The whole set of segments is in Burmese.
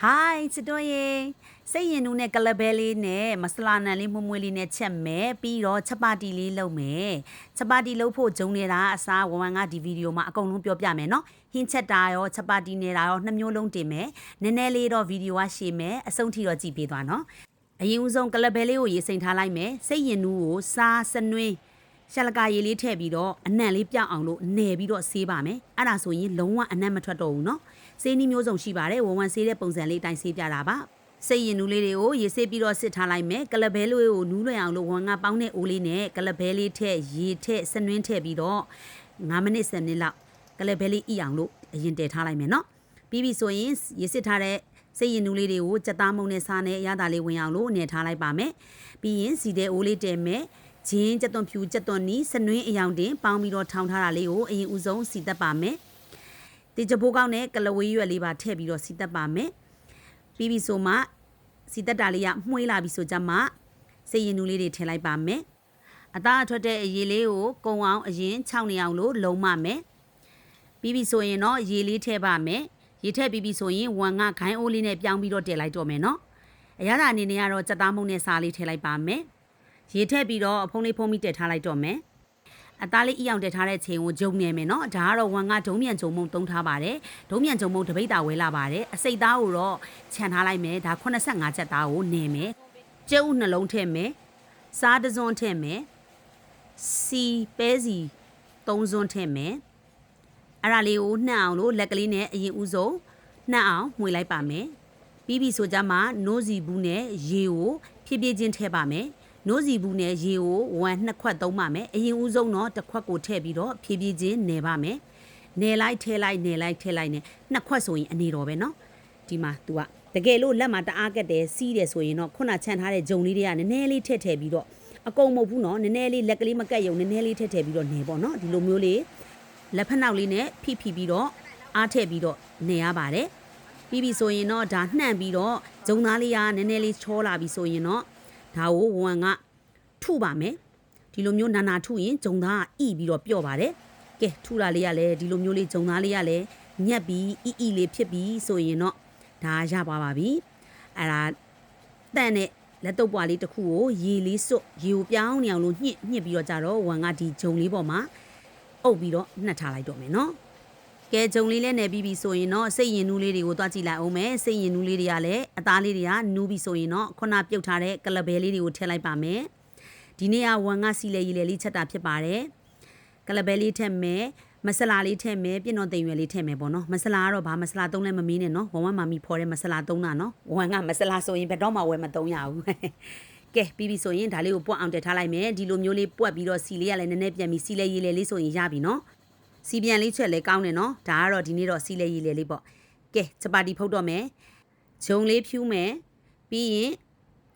Hi ချစ်တို့ရေစိတ်ရင်နူးနဲ့ကလဘဲလေးနဲ့မဆလာနံလေးမွမွေးလေးနဲ့ချက်မယ်ပြီးတော့ချက်ပါတီလေးလုပ်မယ်ချက်ပါတီလုပ်ဖို့ဂျုံနေတာအစားဝမ်ကဒီဗီဒီယိုမှာအကုန်လုံးပြောပြမယ်နော်ဟင်းချက်တာရောချက်ပါတီနေတာရောနှစ်မျိုးလုံးတင်မယ်နည်းနည်းလေးတော့ဗီဒီယိုကရှည်မယ်အဆုံးထိတော့ကြည့်ပေးသွားနော်အရင်ဦးဆုံးကလဘဲလေးကိုရေစိမ်ထားလိုက်မယ်စိတ်ရင်နူးကိုစားစနွင်းရှာလကာရေလေးထည့်ပြီးတော့အနံ့လေးပြောင်းအောင်လို့နယ်ပြီးတော့ဆေးပါမယ်အဲ့ဒါဆိုရင်လုံးဝအနံ့မထွက်တော့ဘူးနော်ဆေးနီးမျိုးစုံရှိပါတယ်ဝမ်ဆေးတဲ့ပုံစံလေးတိုင်းဆေးပြတာပါစိတ်ရင်နူးလေးတွေကိုရေဆေးပြီးတော့စစ်ထားလိုက်မယ်ကလဘဲလေးကိုနူးလွယ်အောင်လို့ဝမ်ကပေါင်းတဲ့အိုးလေးနဲ့ကလဘဲလေးထည့်ရေထည့်စနွင်းထည့်ပြီးတော့9မိနစ်10မိနစ်လောက်ကလဘဲလေးအီအောင်လို့အရင်တည်ထားလိုက်မယ်နော်ပြီးပြီဆိုရင်ရေစစ်ထားတဲ့စိတ်ရင်နူးလေးတွေကိုကြက်သားမုံနဲ့စားနဲ့ရတာလေးဝင်အောင်လို့အနေထားလိုက်ပါမယ်ပြီးရင်စီတဲ့အိုးလေးတည်မယ်ဂျင်းကြက်သွန်ဖြူကြက်သွန်နီးစနွင်းအယောင်တင်ပေါင်းပြီးတော့ထောင်ထားတာလေးကိုအရင်ဦးဆုံးစီတက်ပါမယ်တေချပိုးကောင်းနဲ့ကလဝေးရွက်လေးပါထည့်ပြီးတော့စီတက်ပါမယ်ပြီးပြီဆိုမှစီတက်တာလေးကမှွေးလာပြီဆိုကြမှာစိတ်ရင်နူးလေးတွေထည့်လိုက်ပါမယ်အသားအထွက်တဲ့အရေလေးကိုကုံအောင်အရင်6နေအောင်လို့လုံးမမယ်ပြီးပြီဆိုရင်တော့ရေလေးထည့်ပါမယ်ရေထည့်ပြီးပြီဆိုရင်ဝမ်ကခိုင်းအိုးလေးနဲ့ပြောင်းပြီးတော့တည်လိုက်တော့မယ်နော်အရသာအနေနဲ့ကတော့စက်သားမုံနဲ့စားလေးထည့်လိုက်ပါမယ်ရေထည့်ပြီးတော့အဖုံးလေးဖုံးပြီးတည်ထားလိုက်တော့မယ်အသားလေးအီအောင်တည်ထားတဲ့ချိန်ကိုဂျုံနေမယ်နော်ဒါကတော့ဝမ်ကဒုံမြန်ဂျုံမုံသုံးထားပါတယ်ဒုံမြန်ဂျုံမုံတပိတ်တာဝဲလာပါတယ်အစိတ်သားကိုတော့ခြံထားလိုက်မယ်ဒါ85ချက်သားကိုနေမယ်ကျုပ်နှလုံးထည့်မယ်စားတစွန်းထည့်မယ်စီပဲစီ3စွန်းထည့်မယ်အဲ့ဒါလေးကိုနှံ့အောင်လို့လက်ကလေးနဲ့အရင်ဦးဆုံးနှံ့အောင်မှွေလိုက်ပါမယ်ပြီးပြီဆိုကြမှာနိုးစီဘူးနဲ့ရေကိုဖြည်းဖြည်းချင်းထည့်ပါမယ်နိုးစီဘူးနဲ့ရေကို2ခွက်သုံးပါမယ်အရင်ဦးဆုံးတော့တစ်ခွက်ကိုထည့်ပြီးတော့ဖြည်းဖြည်းချင်းနယ်ပါမယ်နယ်လိုက်ထဲလိုက်နယ်လိုက်ထဲလိုက်နဲ့2ခွက်ဆိုရင်အနေတော်ပဲเนาะဒီမှာ तू ကတကယ်လို့လက်မှာတအားကက်တယ်စီးတယ်ဆိုရင်တော့ခုနချန်ထားတဲ့ဂျုံလေးတွေကနည်းနည်းလေးထည့်ထည့်ပြီးတော့အကုန်မဟုတ်ဘူးเนาะနည်းနည်းလေးလက်ကလေးမကက်ရုံနည်းနည်းလေးထည့်ထည့်ပြီးတော့နေပေါ့เนาะဒီလိုမျိုးလေးလက်ဖက်နောက်လေးနဲ့ဖိပြီးတော့အားထည့်ပြီးတော့နေရပါတယ်ပြီးပြီဆိုရင်တော့ဒါနှံ့ပြီးတော့ဂျုံသားလေးကနည်းနည်းလေးချောလာပြီဆိုရင်တော့ဒါကိုဝမ်ကထုပါမယ်ဒီလိုမျိုးနာနာထုရင်ဂျုံသားကဣပြီးတော့ပြော့ပါတယ်ကဲထုလာလေးရလဲဒီလိုမျိုးလေးဂျုံသားလေးရလဲညက်ပြီးဣလေးဖြစ်ပြီးဆိုရင်တော့ဒါရပါပြီအဲ့ဒါတန့်နဲ့လက်တုပ်ပွားလေးတစ်ခုကိုရေလေးစွတ်ရေကိုပြောင်းနေအောင်လို့ညှစ်ပြီးတော့ကြတော့ဝမ်ကဒီဂျုံလေးပေါ်မှာအုပ်ပြီးတော့နှက်ထားလိုက်တော့မယ်နော်ကဲဂျုံလေးလည်းနယ်ပြီးပြီဆိုရင်တော့စိတ်ရင်နူးလေးတွေကိုသွားကြည့်လိုက်အောင်မယ်စိတ်ရင်နူးလေးတွေကလည်းအသားလေးတွေကနူးပြီဆိုရင်တော့ခုနပြုတ်ထားတဲ့ကလဘဲလေးတွေကိုထည့်လိုက်ပါမယ်ဒီနေ့ကဝမ်ကစီလေရီလေလေးချက်တာဖြစ်ပါတယ်ကလဘဲလေးထည့်မယ်မဆလာလေးထည့်မယ်ပြည့်တော်သိမ်ရွယ်လေးထည့်မယ်ပေါ့နော်မဆလာကတော့ဘာမဆလာသုံးလဲမမင်းနဲ့နော်ဝမ်မာမီဖော်တဲ့မဆလာသုံးတာနော်ဝမ်ကမဆလာဆိုရင်ဘယ်တော့မှဝယ်မသုံးရဘူးကဲပြီးပြီဆိုရင်ဒါလေးကိုပွက်အောင်တက်ထားလိုက်မယ်ဒီလိုမျိုးလေးပွက်ပြီးတော့စီလေးကလည်းနည်းနည်းပြန်ပြီးစီလေရီလေလေးဆိုရင်ရပြီနော်စီပြန်လေးချက်လေးကောင်းတယ်နော်ဒါကတော့ဒီနေ့တော့စီလေရီလေလေးပေါ့ကဲချပါတီဖုတ်တော့မယ်ဂျုံလေးဖြူးမယ်ပြီးရင်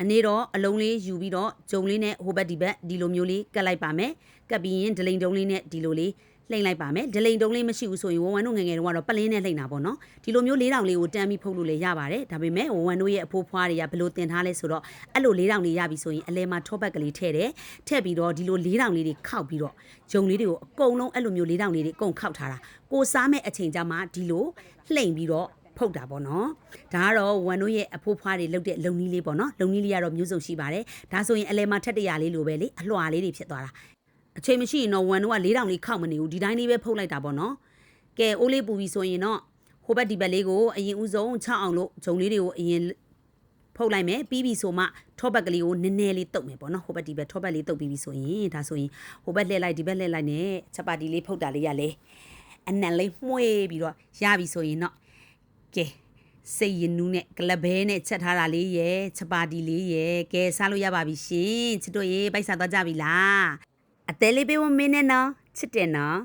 အနေတော့အလုံးလေးယူပြီးတော့ဂျုံလေးနဲ့ဟိုဘက်ဒီဘက်ဒီလိုမျိုးလေးကတ်လိုက်ပါမယ်ကတ်ပြီးရင်ဒလိန်တုံးလေးနဲ့ဒီလိုလေးလှိမ့်လိုက်ပါမယ်ဒလိန်တုံးလေးမရှိဘူးဆိုရင်ဝမ်တို့ငယ်ငယ်တုန်းကတော့ပလင်းနဲ့လှိမ့်တာပေါ့နော်ဒီလိုမျိုး4000လေးကိုတန်းပြီးဖုတ်လို့လည်းရပါတယ်ဒါပေမဲ့ဝမ်တို့ရဲ့အဖိုးဖွားတွေကဘယ်လိုတင်ထားလဲဆိုတော့အဲ့လို4000လေးရပြီဆိုရင်အလဲမှာထောပတ်ကလေးထည့်တယ်ထည့်ပြီးတော့ဒီလို4000လေးတွေခောက်ပြီးတော့ဂျုံလေးတွေကိုအကုန်လုံးအဲ့လိုမျိုး4000လေးတွေအကုန်ခောက်ထားတာကိုစားမဲ့အချိန်ကြမှာဒီလိုလှိမ့်ပြီးတော့ဖုတ်တာပေါ့နော်ဒါကတော့ဝမ်တို့ရဲ့အဖိုးဖွားတွေလုပ်တဲ့လုံနီးလေးပေါ့နော်လုံနီးလေးကတော့မျိုးစုံရှိပါတယ်ဒါဆိုရင်အလဲမှာထက်တရလေးလိုပဲလေအလွှာလေးတွေဖြစ်သွားတာအချိန်မရှိရင်တော့ဝမ်တို့က4000လေးခောက်မနေဘူးဒီတိုင်းလေးပဲဖုတ်လိုက်တာပေါ့နော်ကဲအိုးလေးပူပြီးဆိုရင်တော့ဟိုဘက်ဒီဘက်လေးကိုအရင်ဦးဆုံး6အောင်လို့ဂျုံလေးတွေကိုအရင်ဖုတ်လိုက်မယ်ပြီးပြီဆိုမှထောပတ်ကလေးကိုနည်းနည်းလေးတုပ်မယ်ပေါ့နော်ဟိုဘက်ဒီဘက်ထောပတ်လေးတုပ်ပြီးပြီဆိုရင်ဒါဆိုရင်ဟိုဘက်လှည့်လိုက်ဒီဘက်လှည့်လိုက်နဲ့ချက်ပါတီလေးဖုတ်တာလေးရလဲအနံလေးမှွေးပြီးတော့ရပြီဆိုရင်တော့ကဲစိတ်ရင်နူးနဲ့ကလဘဲနဲ့ချက်ထားတာလေးရယ်ချက်ပါတီလေးရယ်ကဲစားလို့ရပါပြီရှင်ချစ်တို့ရေပိုက်စားသွားကြပြီလားအသေးလေးပေးဝမင်းနဲ့နော်ချစ်တယ်နော်